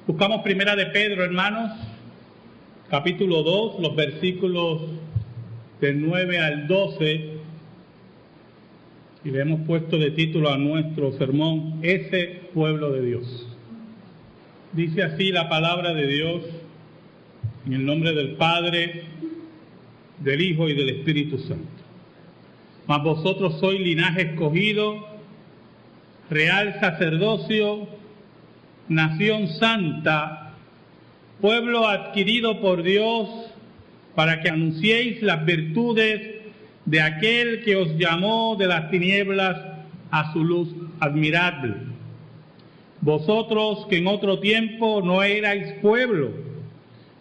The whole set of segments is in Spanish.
Buscamos Primera de Pedro, hermanos, capítulo 2, los versículos del 9 al 12, y le hemos puesto de título a nuestro sermón, Ese pueblo de Dios. Dice así la palabra de Dios, en el nombre del Padre, del Hijo y del Espíritu Santo. Mas vosotros sois linaje escogido, real sacerdocio, nación santa, pueblo adquirido por Dios, para que anunciéis las virtudes de aquel que os llamó de las tinieblas a su luz admirable. Vosotros que en otro tiempo no erais pueblo,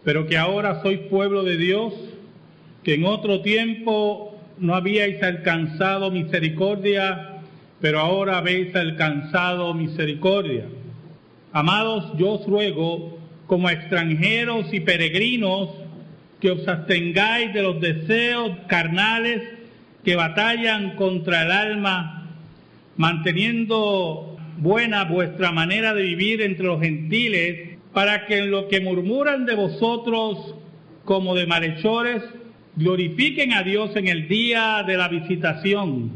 pero que ahora sois pueblo de Dios, que en otro tiempo no habíais alcanzado misericordia, pero ahora habéis alcanzado misericordia. Amados, yo os ruego, como extranjeros y peregrinos, que os abstengáis de los deseos carnales que batallan contra el alma, manteniendo buena vuestra manera de vivir entre los gentiles, para que en lo que murmuran de vosotros como de malhechores, glorifiquen a Dios en el día de la visitación,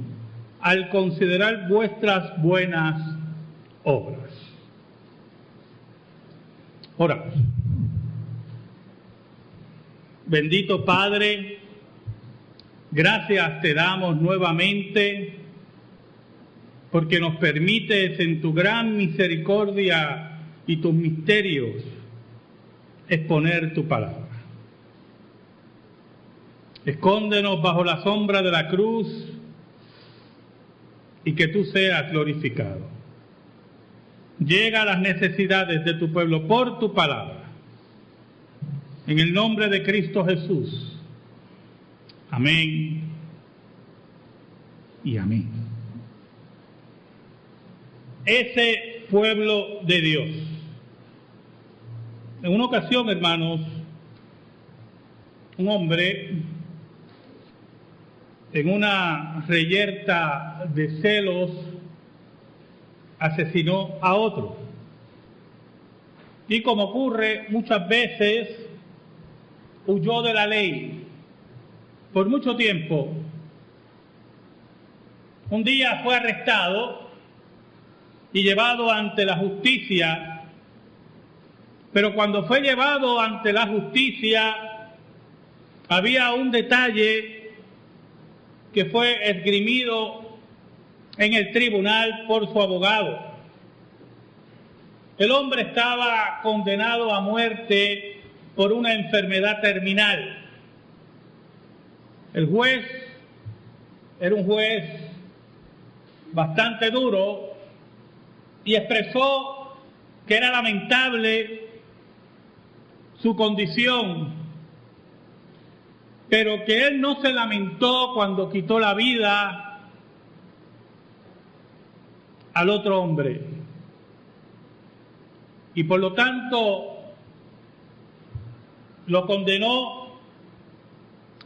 al considerar vuestras buenas obras. Oramos. Bendito Padre, gracias te damos nuevamente porque nos permites en tu gran misericordia y tus misterios exponer tu palabra. Escóndenos bajo la sombra de la cruz y que tú seas glorificado. Llega a las necesidades de tu pueblo por tu palabra. En el nombre de Cristo Jesús. Amén y amén. Ese pueblo de Dios. En una ocasión, hermanos, un hombre, en una reyerta de celos, asesinó a otro. Y como ocurre muchas veces, huyó de la ley por mucho tiempo. Un día fue arrestado y llevado ante la justicia, pero cuando fue llevado ante la justicia había un detalle que fue esgrimido en el tribunal por su abogado. El hombre estaba condenado a muerte por una enfermedad terminal. El juez era un juez bastante duro y expresó que era lamentable su condición, pero que él no se lamentó cuando quitó la vida al otro hombre. Y por lo tanto lo condenó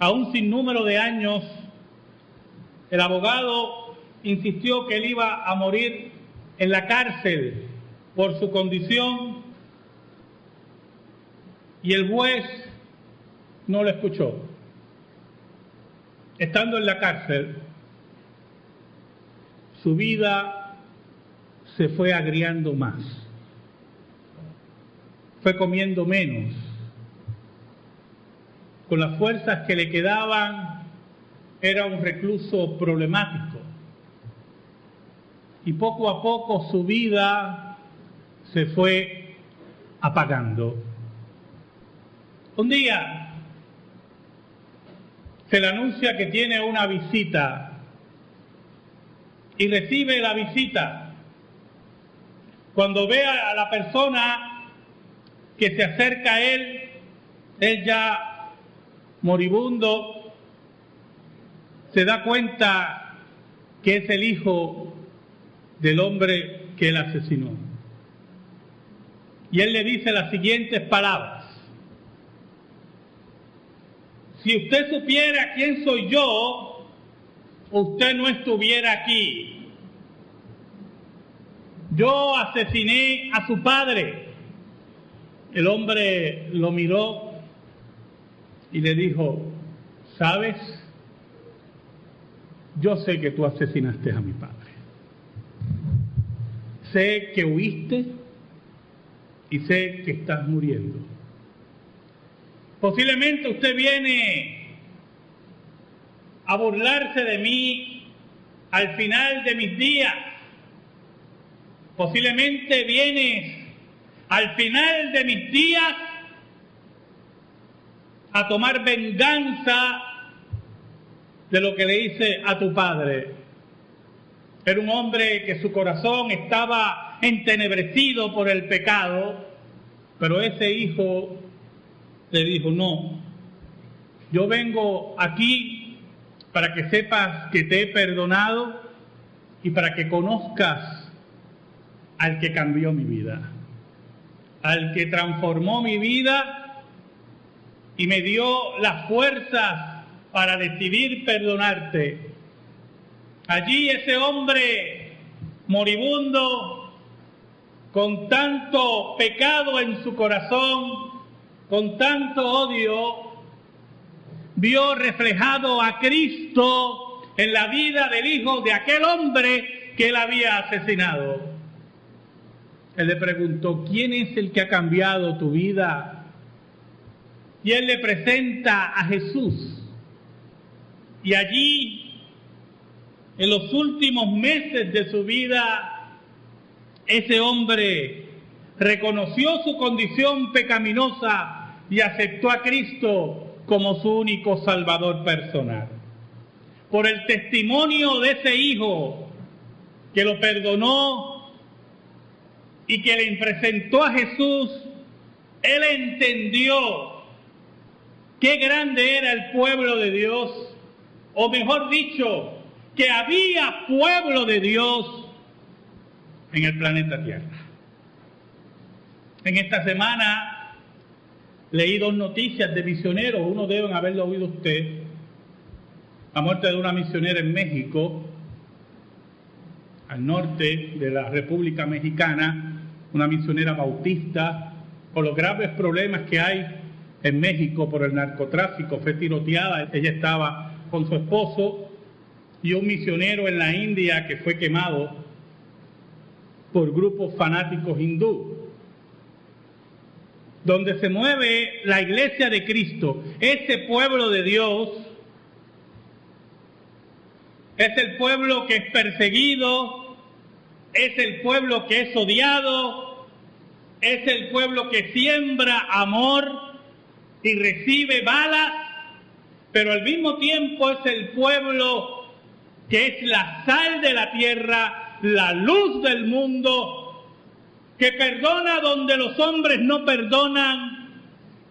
a un sinnúmero de años. El abogado insistió que él iba a morir en la cárcel por su condición y el juez no lo escuchó. Estando en la cárcel, su vida se fue agriando más, fue comiendo menos. Con las fuerzas que le quedaban, era un recluso problemático. Y poco a poco su vida se fue apagando. Un día se le anuncia que tiene una visita y recibe la visita. Cuando ve a la persona que se acerca a él ya moribundo, se da cuenta que es el hijo del hombre que él asesinó. Y él le dice las siguientes palabras: si usted supiera quién soy yo, usted no estuviera aquí. Yo asesiné a su padre El hombre lo miró y le dijo: ¿sabes? Yo sé que tú asesinaste a mi padre. Sé que huiste y sé que estás muriendo. Posiblemente usted viene a burlarse de mí al final de mis días. Posiblemente vienes al final de mis días a tomar venganza de lo que le hice a tu padre. Era un hombre que su corazón estaba entenebrecido por el pecado, pero ese hijo le dijo: no, yo vengo aquí para que sepas que te he perdonado y para que conozcas al que cambió mi vida, al que transformó mi vida y me dio las fuerzas para decidir perdonarte. Allí ese hombre moribundo, con tanto pecado en su corazón, con tanto odio, vio reflejado a Cristo en la vida del hijo de aquel hombre que él había asesinado. Él le preguntó: ¿quién es el que ha cambiado tu vida? Y él le presenta a Jesús. Y allí, en los últimos meses de su vida, ese hombre reconoció su condición pecaminosa y aceptó a Cristo como su único Salvador personal. Por el testimonio de ese hijo que lo perdonó y que le presentó a Jesús, él entendió qué grande era el pueblo de Dios, o mejor dicho, que había pueblo de Dios en el planeta Tierra. En esta semana leí 2 noticias de misioneros, uno deben haberlo oído usted: la muerte de una misionera en México, al norte de la República Mexicana, una misionera bautista, por los graves problemas que hay en México por el narcotráfico, fue tiroteada. Ella estaba con su esposo, y un misionero en la India que fue quemado por grupos fanáticos hindú. Donde se mueve la iglesia de Cristo, ese pueblo de Dios, es el pueblo que es perseguido, es el pueblo que es odiado, es el pueblo que siembra amor y recibe balas, pero al mismo tiempo es el pueblo que es la sal de la tierra, la luz del mundo, que perdona donde los hombres no perdonan,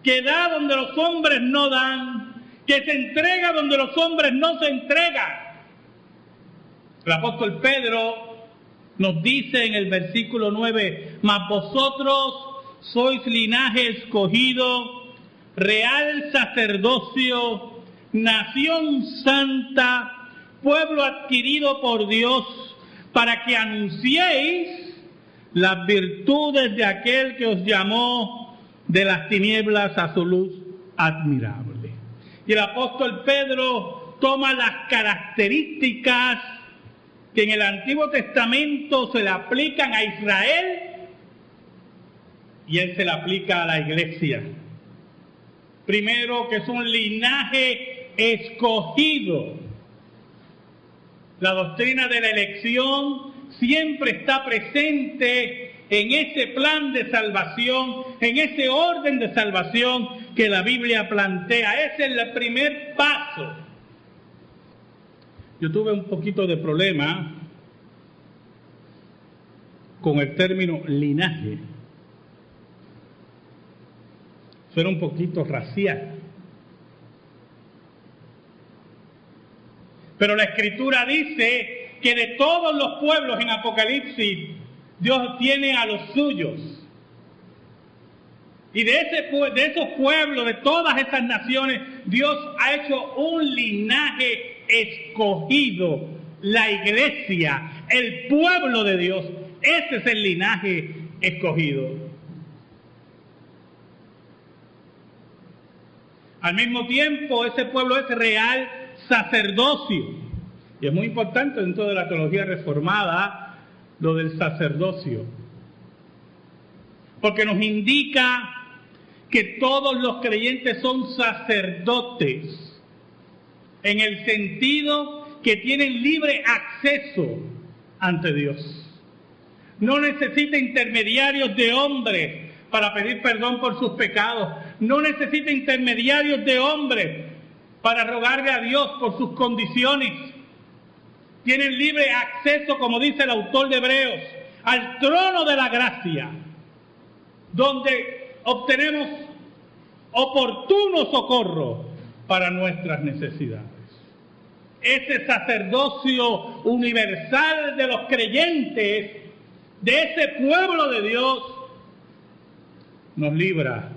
que da donde los hombres no dan, que se entrega donde los hombres no se entregan. El apóstol Pedro nos dice en el versículo 9: mas vosotros sois linaje escogido, real sacerdocio, nación santa, pueblo adquirido por Dios, para que anunciéis las virtudes de aquel que os llamó de las tinieblas a su luz admirable. Y el apóstol Pedro toma las características que en el Antiguo Testamento se le aplican a Israel y él se le aplica a la iglesia. Primero, que es un linaje escogido. La doctrina de la elección siempre está presente en ese plan de salvación, en ese orden de salvación que la Biblia plantea. Ese es el primer paso. Yo tuve un poquito de problema con el término linaje. Suena un poquito racial. Pero la Escritura dice que de todos los pueblos en Apocalipsis, Dios tiene a los suyos. Y de esos pueblos, de todas esas naciones, Dios ha hecho un linaje escogido. La iglesia, el pueblo de Dios, ese es el linaje escogido. Al mismo tiempo, ese pueblo es real sacerdocio. Y es muy importante dentro de la teología reformada lo del sacerdocio. Porque nos indica que todos los creyentes son sacerdotes, en el sentido que tienen libre acceso ante Dios. No necesita intermediarios de hombres para pedir perdón por sus pecados. No necesita intermediarios de hombres para rogarle a Dios por sus condiciones. Tienen libre acceso, como dice el autor de Hebreos, al trono de la gracia, donde obtenemos oportuno socorro para nuestras necesidades. Ese sacerdocio universal de los creyentes, de ese pueblo de Dios, nos libra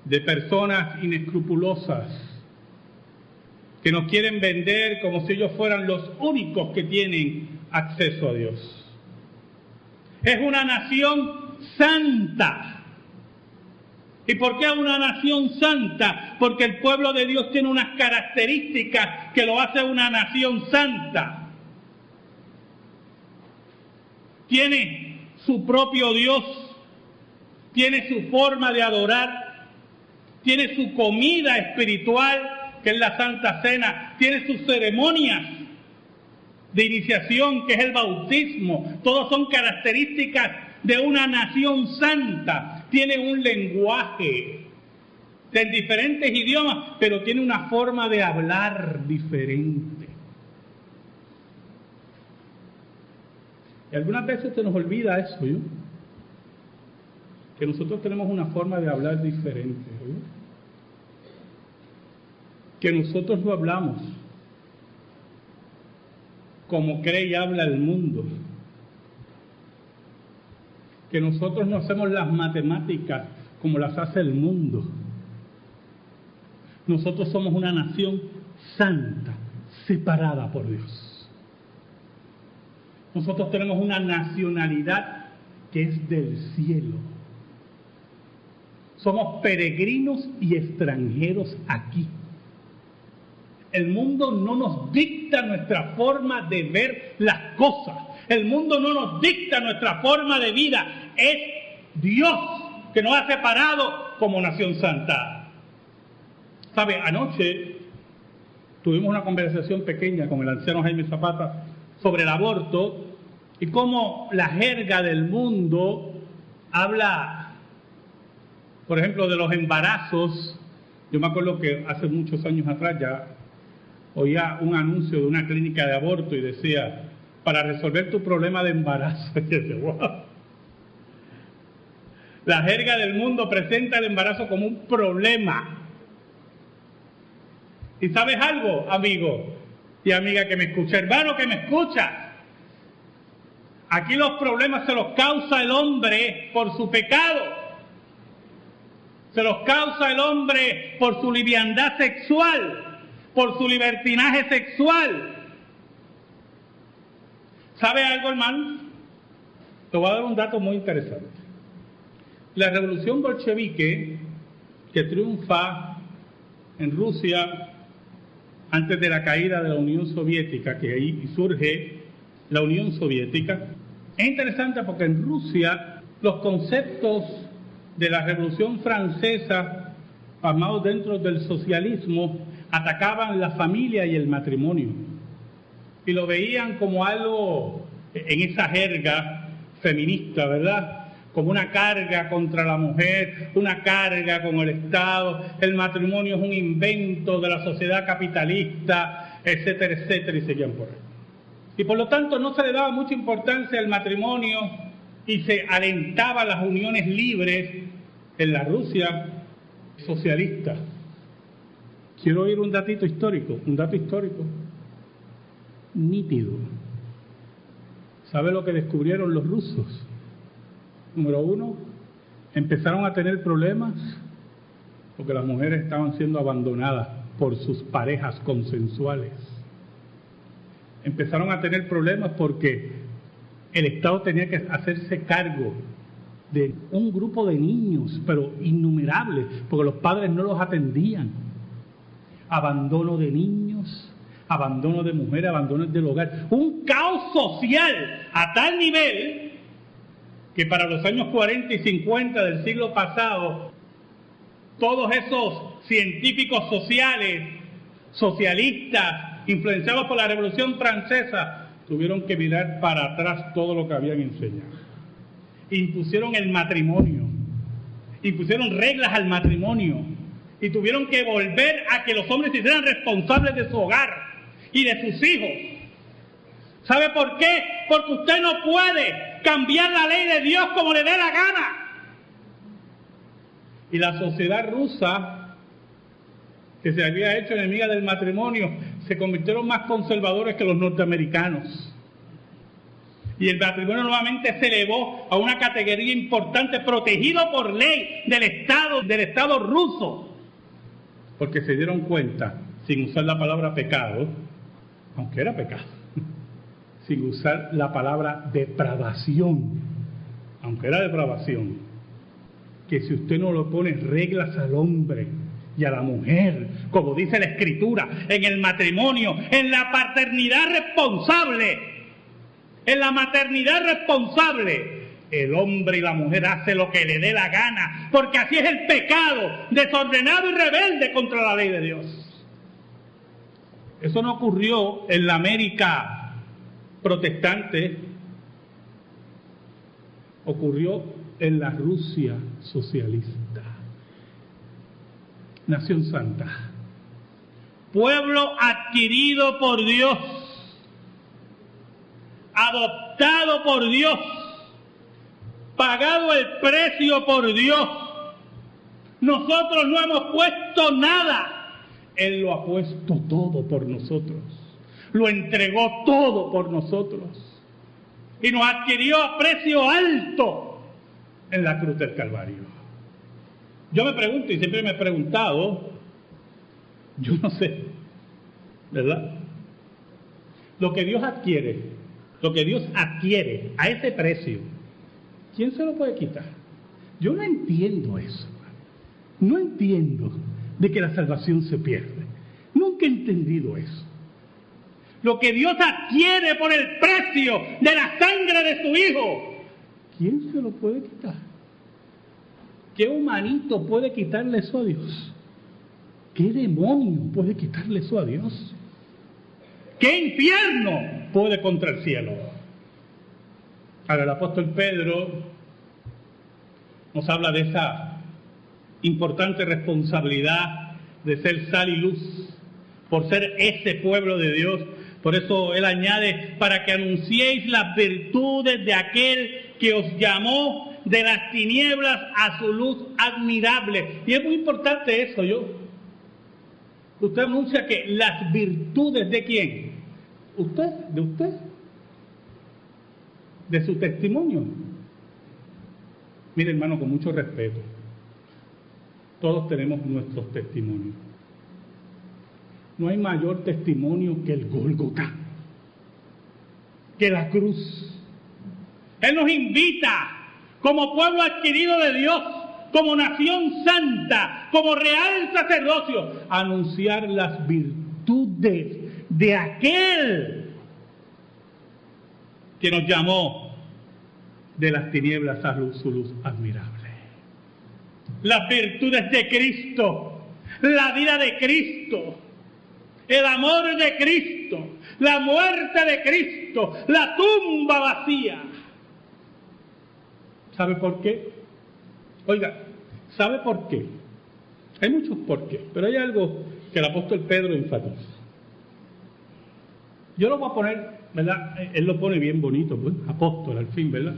de personas inescrupulosas que nos quieren vender como si ellos fueran los únicos que tienen acceso a Dios. Es una nación santa. ¿Y por qué una nación santa? Porque el pueblo de Dios tiene unas características que lo hace una nación santa. Tiene su propio Dios, tiene su forma de adorar, tiene su comida espiritual, que es la Santa Cena, tiene sus ceremonias de iniciación, que es el bautismo. Todos son características de una nación santa. Tiene un lenguaje en diferentes idiomas, pero tiene una forma de hablar diferente. Y algunas veces se nos olvida eso, ¿yo? Que nosotros tenemos una forma de hablar diferente, ¿yo? Que nosotros no hablamos como cree y habla el mundo. Que nosotros no hacemos las matemáticas como las hace el mundo. Nosotros somos una nación santa, separada por Dios. Nosotros tenemos una nacionalidad que es del cielo. Somos peregrinos y extranjeros aquí. El mundo no nos dicta nuestra forma de ver las cosas. El mundo no nos dicta nuestra forma de vida. Es Dios que nos ha separado como nación santa. ¿Sabe? Anoche tuvimos una conversación pequeña con el anciano Jaime Zapata sobre el aborto y cómo la jerga del mundo habla, por ejemplo, de los embarazos. Yo me acuerdo que hace muchos años atrás ya oía un anuncio de una clínica de aborto y decía, para resolver tu problema de embarazo. Y yo decía, wow. La jerga del mundo presenta el embarazo como un problema. ¿Y sabes algo, amigo y amiga que me escucha, hermano que me escucha? Aquí los problemas se los causa el hombre por su pecado. Se los causa el hombre por su liviandad sexual, por su libertinaje sexual. ¿Sabe algo, hermano? Te voy a dar un dato muy interesante. La revolución bolchevique que triunfa en Rusia antes de la caída de la Unión Soviética, que ahí surge la Unión Soviética, es interesante porque en Rusia los conceptos de la Revolución Francesa, plasmados dentro del socialismo, atacaban la familia y el matrimonio. Y lo veían como algo, en esa jerga feminista, ¿verdad? Como una carga contra la mujer, una carga con el Estado, el matrimonio es un invento de la sociedad capitalista, etcétera, etcétera, y seguían por ahí. Y por lo tanto no se le daba mucha importancia al matrimonio y se alentaban las uniones libres en la Rusia socialista. Quiero oír un dato histórico nítido. ¿Sabe lo que descubrieron los rusos? Número uno, empezaron a tener problemas porque las mujeres estaban siendo abandonadas por sus parejas consensuales. Empezaron a tener problemas porque el Estado tenía que hacerse cargo de un grupo de niños, pero innumerables, porque los padres no los atendían. Abandono de niños, abandono de mujeres, abandono del hogar. Un caos social a tal nivel que para los años 40 y 50 del siglo pasado, todos esos científicos sociales, socialistas, influenciados por la Revolución Francesa, tuvieron que mirar para atrás todo lo que habían enseñado. Impusieron el matrimonio, impusieron reglas al matrimonio y tuvieron que volver a que los hombres se hicieran responsables de su hogar y de sus hijos. ¿Sabe por qué? Porque usted no puede cambiar la ley de Dios como le dé la gana. Y la sociedad rusa, que se había hecho enemiga del matrimonio, se convirtieron más conservadores que los norteamericanos. Y el matrimonio nuevamente se elevó a una categoría importante, protegido por ley del Estado ruso, porque se dieron cuenta, sin usar la palabra pecado, aunque era pecado, sin usar la palabra depravación, aunque era depravación, que si usted no le pone reglas al hombre y a la mujer, como dice la Escritura, en el matrimonio, en la paternidad responsable, en la maternidad responsable, el hombre y la mujer hacen lo que le dé la gana, porque así es el pecado, desordenado y rebelde contra la ley de Dios. Eso no ocurrió en la América protestante, ocurrió en la Rusia socialista. Nación Santa, pueblo adquirido por Dios, adoptado por Dios, pagado el precio por Dios. Nosotros no hemos puesto nada, Él lo ha puesto todo por nosotros, lo entregó todo por nosotros y nos adquirió a precio alto en la cruz del Calvario. Yo me pregunto, y siempre me he preguntado, yo no sé, ¿verdad? Lo que Dios adquiere a ese precio, ¿quién se lo puede quitar? Yo no entiendo eso. No entiendo de que la salvación se pierde. Nunca he entendido eso. Lo que Dios adquiere por el precio de la sangre de su Hijo, ¿quién se lo puede quitar? ¿Qué humanito puede quitarle eso a Dios? ¿Qué demonio puede quitarle eso a Dios? ¿Qué infierno puede contra el cielo? Ahora el apóstol Pedro nos habla de esa importante responsabilidad de ser sal y luz, por ser ese pueblo de Dios. Por eso él añade, para que anunciéis las virtudes de aquel que os llamó de las tinieblas a su luz admirable. Y es muy importante eso, usted anuncia que las virtudes de quién, usted, de su testimonio. Mire, hermano, con mucho respeto, todos tenemos nuestros testimonios. No hay mayor testimonio que el Gólgota, que la cruz. Él nos invita como pueblo adquirido de Dios, como nación santa, como real sacerdocio, a anunciar las virtudes de aquel que nos llamó de las tinieblas a su luz admirable. Las virtudes de Cristo, la vida de Cristo, el amor de Cristo, la muerte de Cristo, la tumba vacía. ¿Sabe por qué? Oiga, ¿sabe por qué? Hay muchos por qué, pero hay algo que el apóstol Pedro enfatiza. Yo lo voy a poner, ¿verdad? Él lo pone bien bonito, pues, apóstol al fin, ¿verdad?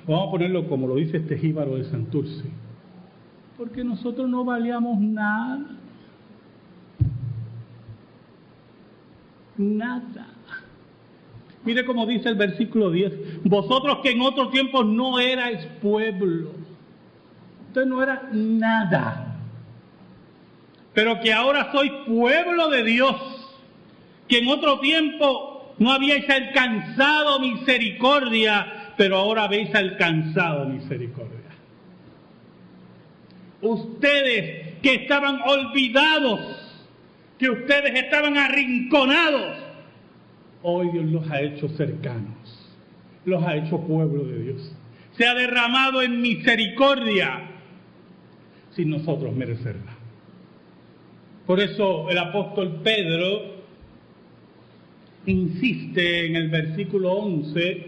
Vamos a ponerlo como lo dice este jíbaro de Santurce. Porque nosotros no valíamos nada. Nada. Mire cómo dice el versículo 10. Vosotros que en otro tiempo no erais pueblo. Usted no era nada. Pero que ahora sois pueblo de Dios. Que en otro tiempo no habíais alcanzado misericordia, pero ahora habéis alcanzado misericordia. Ustedes que estaban olvidados, que ustedes estaban arrinconados, hoy Dios los ha hecho cercanos, los ha hecho pueblo de Dios. Se ha derramado en misericordia sin nosotros merecerla. Por eso el apóstol Pedro insiste en el versículo 11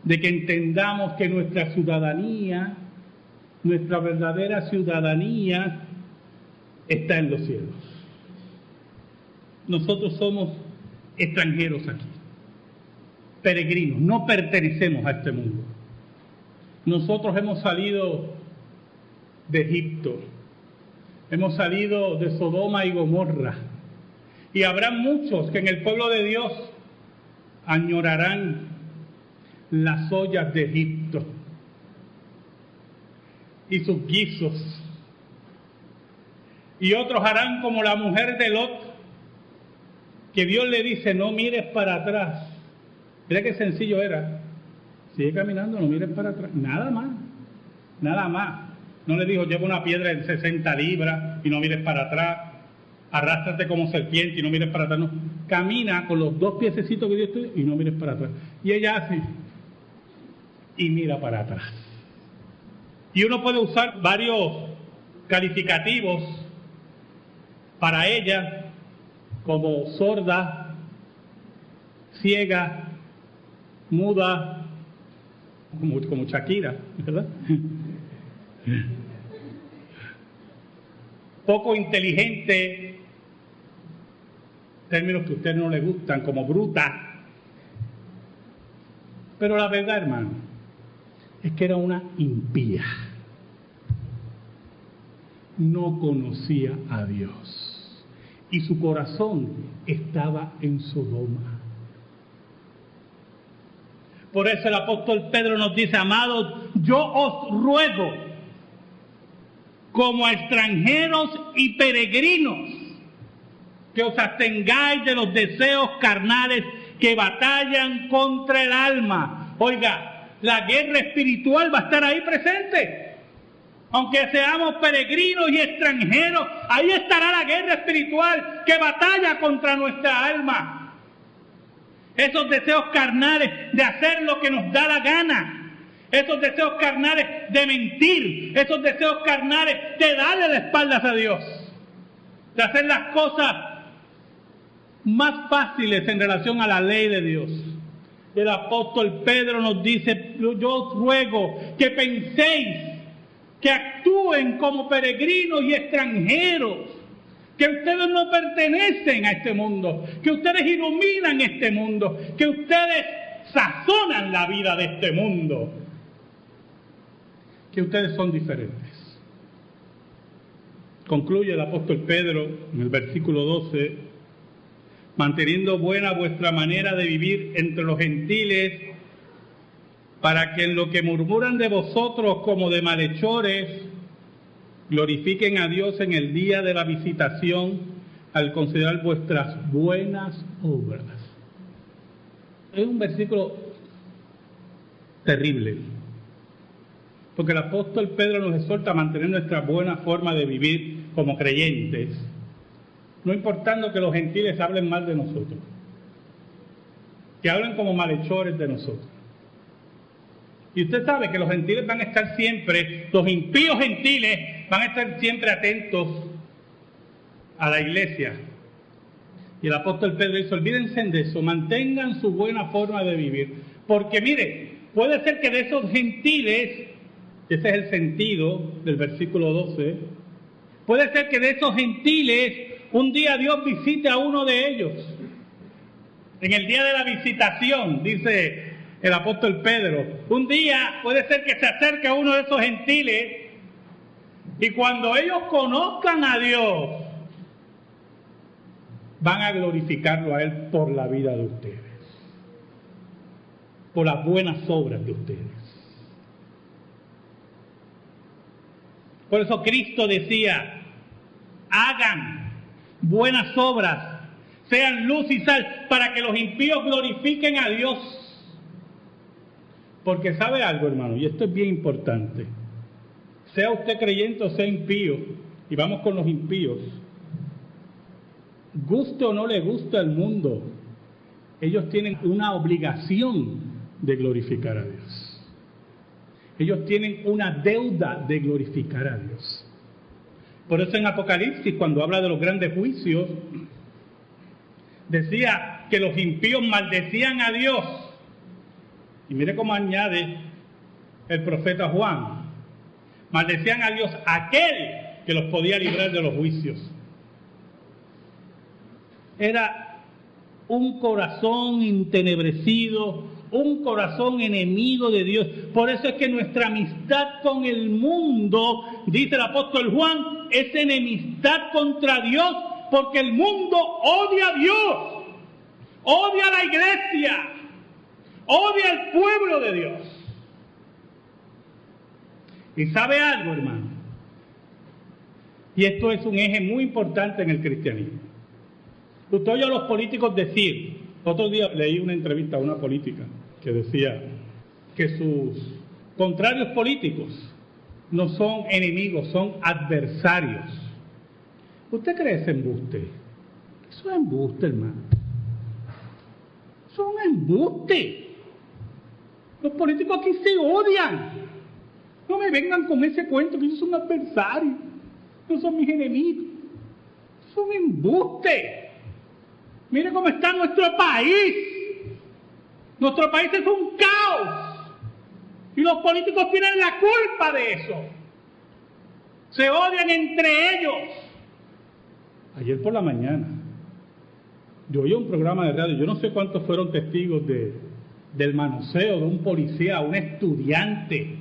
de que entendamos que nuestra ciudadanía, nuestra verdadera ciudadanía está en los cielos. Nosotros somos extranjeros aquí, peregrinos, no pertenecemos a este mundo. Nosotros hemos salido de Egipto, hemos salido de Sodoma y Gomorra, y habrá muchos que en el pueblo de Dios añorarán las ollas de Egipto y sus guisos, y otros harán como la mujer de Lot, que Dios le dice: no mires para atrás. Mira qué sencillo era. Sigue caminando, no mires para atrás. Nada más, nada más. No le dijo: lleva una piedra de 60 libras y no mires para atrás. Arrástrate como serpiente y no mires para atrás. No, camina con los dos piececitos que Dios te dio y no mires para atrás. Y ella hace y mira para atrás. Y uno puede usar varios calificativos para ella, como sorda, ciega, muda, como Shakira, ¿verdad? Poco inteligente, términos que a usted no le gustan, como bruta. Pero la verdad, hermano, es que era una impía. No conocía a Dios. Y su corazón estaba en Sodoma. Por eso el apóstol Pedro nos dice: amados, yo os ruego, como a extranjeros y peregrinos, que os abstengáis de los deseos carnales que batallan contra el alma. Oiga, la guerra espiritual va a estar ahí presente. Aunque seamos peregrinos y extranjeros, ahí estará la guerra espiritual que batalla contra nuestra alma. Esos deseos carnales de hacer lo que nos da la gana, esos deseos carnales de mentir, esos deseos carnales de darle la espalda a Dios, de hacer las cosas más fáciles en relación a la ley de Dios. El apóstol Pedro nos dice: yo os ruego que penséis, que actúen como peregrinos y extranjeros, que ustedes no pertenecen a este mundo, que ustedes iluminan este mundo, que ustedes sazonan la vida de este mundo, que ustedes son diferentes. Concluye el apóstol Pedro en el versículo 12: manteniendo buena vuestra manera de vivir entre los gentiles, para que en lo que murmuran de vosotros como de malhechores, glorifiquen a Dios en el día de la visitación, al considerar vuestras buenas obras. Es un versículo terrible, porque el apóstol Pedro nos exhorta a mantener nuestra buena forma de vivir como creyentes, no importando que los gentiles hablen mal de nosotros, que hablen como malhechores de nosotros. Y usted sabe que los gentiles van a estar siempre, los impíos gentiles van a estar siempre atentos a la iglesia. Y el apóstol Pedro dice: olvídense de eso, mantengan su buena forma de vivir. Porque mire, puede ser que de esos gentiles, ese es el sentido del versículo 12, puede ser que de esos gentiles un día Dios visite a uno de ellos. En el día de la visitación, dice el apóstol Pedro, un día puede ser que se acerque a uno de esos gentiles, y cuando ellos conozcan a Dios, van a glorificarlo a Él por la vida de ustedes, por las buenas obras de ustedes. Por eso Cristo decía: hagan buenas obras, sean luz y sal, para que los impíos glorifiquen a Dios. Porque sabe algo, hermano, y esto es bien importante. Sea usted creyente o sea impío, y vamos con los impíos, guste o no le guste al mundo, ellos tienen una obligación de glorificar a Dios. Ellos tienen una deuda de glorificar a Dios. Por eso en Apocalipsis, cuando habla de los grandes juicios, decía que los impíos maldecían a Dios. Y mire cómo añade el profeta Juan. Maldecían a Dios, aquel que los podía librar de los juicios. Era un corazón entenebrecido, un corazón enemigo de Dios. Por eso es que nuestra amistad con el mundo, dice el apóstol Juan, es enemistad contra Dios, porque el mundo odia a Dios, odia a la iglesia, odia al pueblo de Dios. Y sabe algo, hermano, y esto es un eje muy importante en el cristianismo. Usted oye a los políticos decir, otro día leí una entrevista a una política que decía que sus contrarios políticos no son enemigos, son adversarios. ¿Usted cree ese embuste? Eso es embuste, hermano. Eso es un embuste. Los políticos aquí se odian. No me vengan con ese cuento que ellos son adversarios, no son mis enemigos. Eso es un embuste. Mire cómo está nuestro país. Nuestro país es un caos. Y los políticos tienen la culpa de eso. Se odian entre ellos. Ayer por la mañana, yo oí un programa de radio, yo no sé cuántos fueron testigos del manoseo de un policía a un estudiante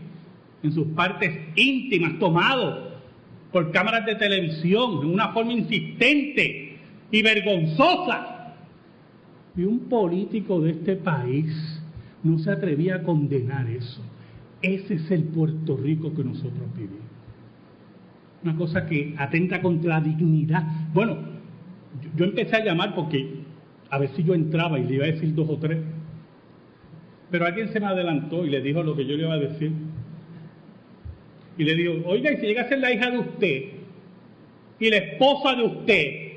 en sus partes íntimas, tomado por cámaras de televisión, de una forma insistente y vergonzosa. Y un político de este país no se atrevía a condenar eso. Ese es el Puerto Rico que nosotros vivimos. Una cosa que atenta contra la dignidad. Bueno, yo empecé a llamar porque a ver si yo entraba y le iba a decir 2 o 3. Pero alguien se me adelantó y le dijo lo que yo le iba a decir. Y le digo, oiga, y si llega a ser la hija de usted y la esposa de usted,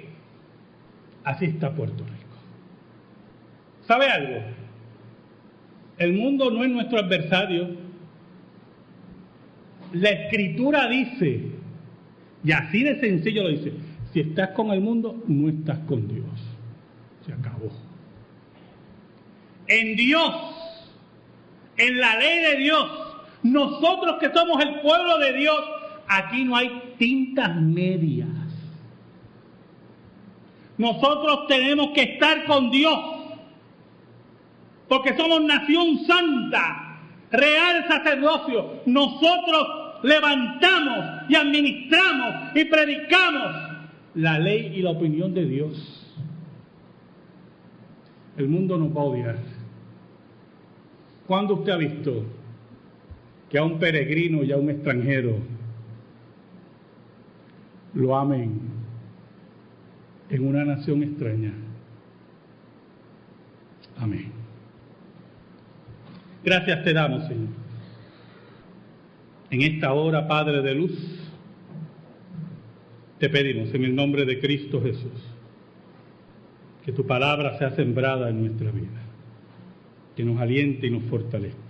así está Puerto Rico. ¿Sabe algo? El mundo no es nuestro adversario. La Escritura dice, y así de sencillo lo dice, si estás con el mundo, no estás con Dios. Se acabó. En Dios, en la ley de Dios, nosotros que somos el pueblo de Dios, aquí no hay tintas medias. Nosotros tenemos que estar con Dios, porque somos nación santa, real sacerdocio. Nosotros levantamos y administramos y predicamos la ley y la opinión de Dios. El mundo nos va a odiar. ¿Cuándo usted ha visto que a un peregrino y a un extranjero lo amen en una nación extraña? Amén. Gracias te damos, Señor. En esta hora, Padre de luz, te pedimos en el nombre de Cristo Jesús que tu palabra sea sembrada en nuestra vida, que nos aliente y nos fortalezca.